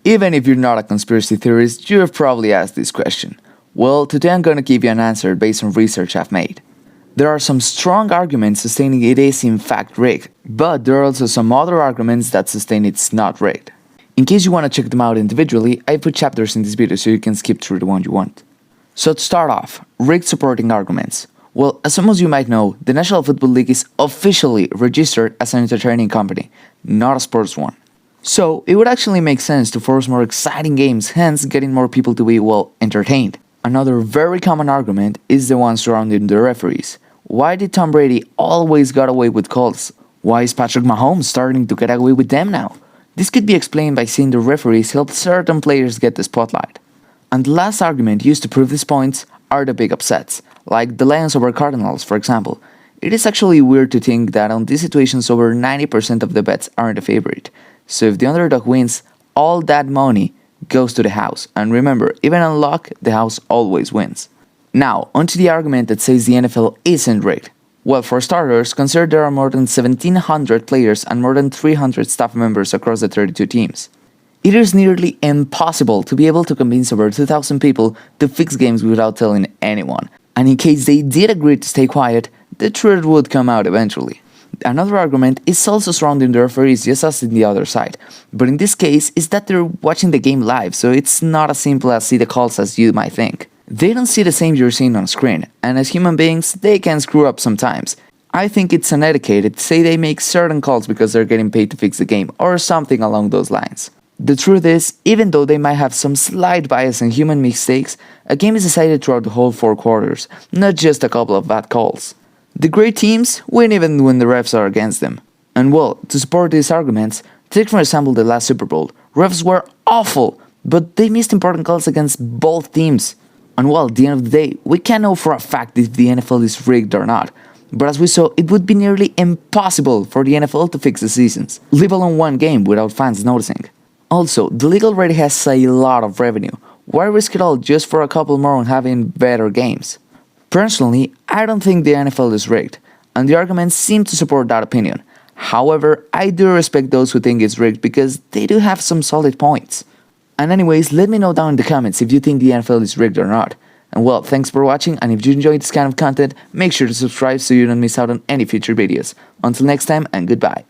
Even if you're not a conspiracy theorist, you have probably asked this question. Well, today I'm going to give you an answer based on research I've made. There are some strong arguments sustaining it is in fact rigged, but there are also some other arguments that sustain it's not rigged. In case you want to check them out individually, I put chapters in this video so you can skip through the one you want. So to start off, rigged supporting arguments. Well, as some of you might know, the National Football League is officially registered as an entertaining company, not a sports one. So it would actually make sense to force more exciting games, hence getting more people to be, well, entertained. Another very common argument is the one surrounding the referees. Why did Tom Brady always got away with calls? Why is Patrick Mahomes starting to get away with them now? This could be explained by seeing the referees help certain players get the spotlight. And the last argument used to prove these points are the big upsets, like the Lions over Cardinals, for example. It is actually weird to think that on these situations over 90% of the bets aren't a favorite. So if the underdog wins, all that money goes to the house. And remember, even on luck, the house always wins. Now, onto the argument that says the NFL isn't rigged. Well, for starters, consider there are more than 1,700 players and more than 300 staff members across the 32 teams. It is nearly impossible to be able to convince over 2,000 people to fix games without telling anyone. And in case they did agree to stay quiet, the truth would come out eventually. Another argument is also surrounding the referees, just as in the other side, but in this case is that they're watching the game live, so it's not as simple as see the calls as you might think. They don't see the same you're seeing on screen, and as human beings, they can screw up sometimes. I think it's uneducated to say they make certain calls because they're getting paid to fix the game, or something along those lines. The truth is, even though they might have some slight bias and human mistakes, a game is decided throughout the whole 4 quarters, not just a couple of bad calls. The great teams win even when the refs are against them. And well, to support these arguments, take for example the last Super Bowl. Refs were awful, but they missed important calls against both teams. And well, at the end of the day, we can't know for a fact if the NFL is rigged or not. But as we saw, it would be nearly impossible for the NFL to fix the seasons, leave alone one game without fans noticing. Also, the league already has a lot of revenue. Why risk it all just for a couple more on having better games? Personally, I don't think the NFL is rigged, and the arguments seem to support that opinion. However, I do respect those who think it's rigged because they do have some solid points. And anyways, let me know down in the comments if you think the NFL is rigged or not. And well, thanks for watching, and if you enjoyed this kind of content, make sure to subscribe so you don't miss out on any future videos. Until next time, and goodbye.